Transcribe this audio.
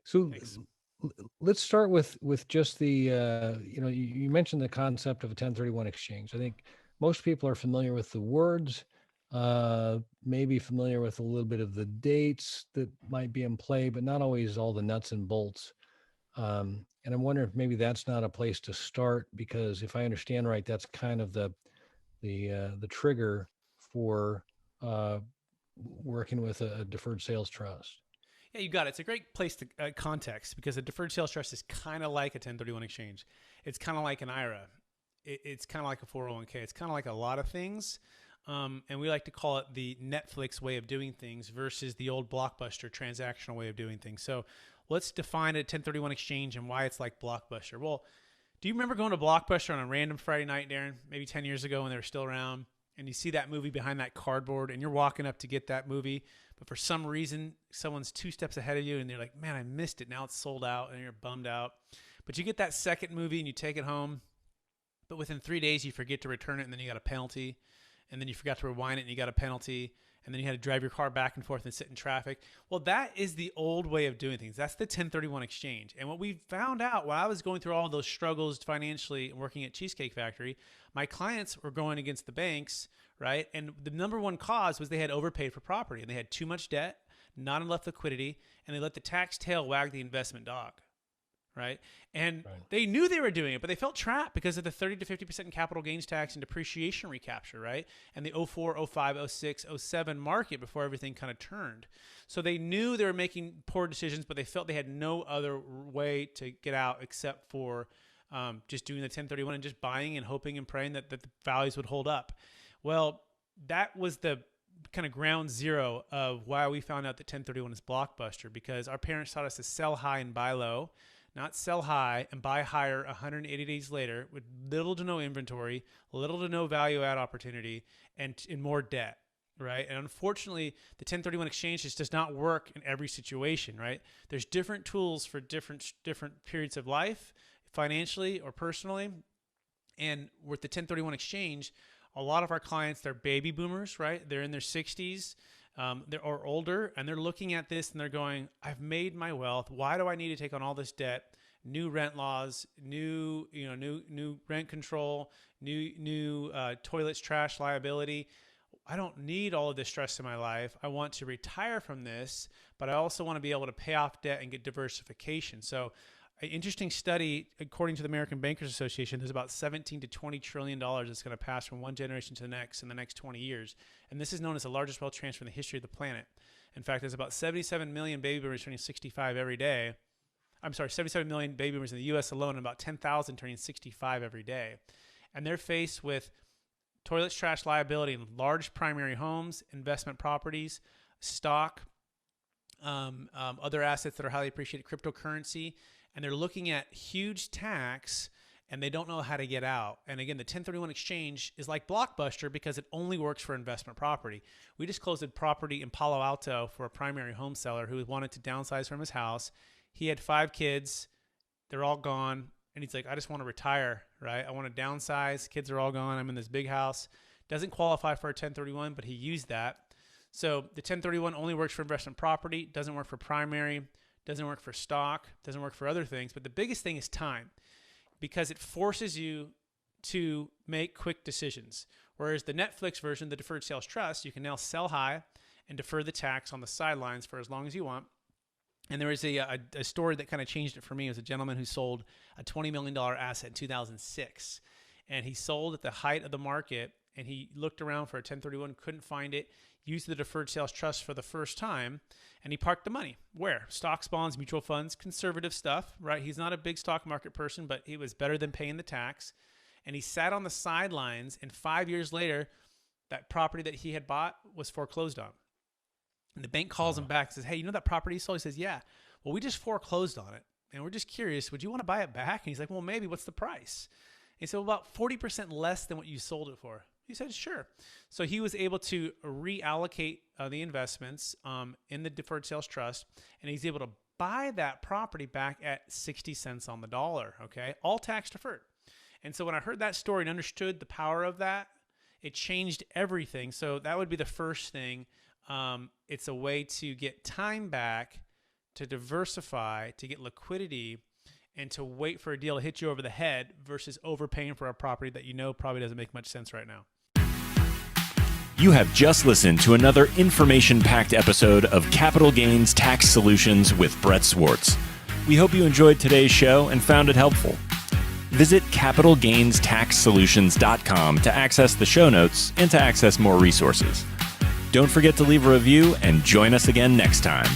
So Thanks. let's start with just the you mentioned the concept of a 1031 exchange. I think most people are familiar with the words, maybe familiar with a little bit of the dates that might be in play, but not always all the nuts and bolts. And I'm wondering if maybe that's not a place to start, because if I understand right, that's kind of the trigger for uh, working with a deferred sales trust. Yeah, you got it. It's a great place to context because a deferred sales trust is kind of like a 1031 exchange. It's kind of like an IRA. It's kind of like a 401k. It's kind of like a lot of things. And we like to call it the Netflix way of doing things versus the old Blockbuster transactional way of doing things. So let's define a 1031 exchange and why it's like Blockbuster. Well, do you remember going to Blockbuster on a random Friday night, Darrin? Maybe 10 years ago when they were still around, and you see that movie behind that cardboard, and you're walking up to get that movie, but for some reason, someone's two steps ahead of you, and you're like, man, I missed it. Now it's sold out, and you're bummed out. But you get that second movie, and you take it home, but within 3 days, you forget to return it, and then you got a penalty. And then you forgot to rewind it, and you got a penalty. And then you had to drive your car back and forth and sit in traffic. Well, that is the old way of doing things. That's the 1031 exchange. And what we found out while I was going through all those struggles financially and working at Cheesecake Factory, my clients were going against the banks, right? And the number one cause was they had overpaid for property, and they had too much debt, not enough liquidity, and they let the tax tail wag the investment dog, right? And Right. they knew they were doing it, but they felt trapped because of the 30 to 50% capital gains tax and depreciation recapture, right? And the 04, 05, 06, 07 market before everything kind of turned. So they knew they were making poor decisions, but they felt they had no other way to get out except for just doing the 1031 and just buying and hoping and praying that the values would hold up. Well, that was the kind of ground zero of why we found out that 1031 is blockbuster, because our parents taught us to sell high and buy low, not sell high and buy higher 180 days later with little to no inventory, little to no value add opportunity, and in more debt, right? And unfortunately, the 1031 exchange just does not work in every situation, right? There's different tools for different periods of life, financially or personally. And with the 1031 exchange, a lot of our clients, they're baby boomers, right? They're in their 60s, they're or older, and they're looking at this and they're going, I've made my wealth. Why do I need to take on all this debt? New rent laws, new rent control, new toilets, trash liability. I don't need all of this stress in my life. I want to retire from this, but I also want to be able to pay off debt and get diversification. So an interesting study, according to the American Bankers Association, there's about 17 to 20 trillion dollars that's going to pass from one generation to the next in the next 20 years. And this is known as the largest wealth transfer in the history of the planet. In fact, there's about 77 million baby boomers turning 65 every day. I'm sorry, 77 million baby boomers in the US alone, and about 10,000 turning 65 every day. And they're faced with toilets, trash liability in large primary homes, investment properties, stock, other assets that are highly appreciated, cryptocurrency, and they're looking at huge tax, and they don't know how to get out. And again, the 1031 exchange is like Blockbuster because it only works for investment property. We just closed a property in Palo Alto for a primary home seller who wanted to downsize from his house. He had 5 kids. They're all gone. And he's like, I just want to retire, right? I want to downsize. Kids are all gone. I'm in this big house. Doesn't qualify for a 1031, but he used that. So the 1031 only works for investment property, doesn't work for primary, doesn't work for stock, doesn't work for other things. But the biggest thing is time, because it forces you to make quick decisions. Whereas the Netflix version, the Deferred Sales Trust, you can now sell high and defer the tax on the sidelines for as long as you want. And there was a story that kind of changed it for me. It was a gentleman who sold a $20 million asset in 2006. And he sold at the height of the market, and he looked around for a 1031, couldn't find it, used the Deferred Sales Trust for the first time, and he parked the money. Where? Stocks, bonds, mutual funds, conservative stuff, right? He's not a big stock market person, but it was better than paying the tax. And he sat on the sidelines, and 5 years later, that property that he had bought was foreclosed on. And the bank calls him back and says, hey, you know that property you sold? He says, yeah. Well, we just foreclosed on it, and we're just curious, would you want to buy it back? And he's like, well, maybe. What's the price? And he said, well, about 40% less than what you sold it for. He said, sure. So he was able to reallocate the investments in the Deferred Sales Trust, and he's able to buy that property back at 60 cents on the dollar, okay? All tax deferred. And so when I heard that story and understood the power of that, it changed everything. So that would be the first thing. It's a way to get time back to diversify, to get liquidity, and to wait for a deal to hit you over the head versus overpaying for a property that you know probably doesn't make much sense right now. You have just listened to another information-packed episode of Capital Gains Tax Solutions with Brett Swarts. We hope you enjoyed today's show and found it helpful. Visit capitalgainstaxsolutions.com to access the show notes and to access more resources. Don't forget to leave a review and join us again next time.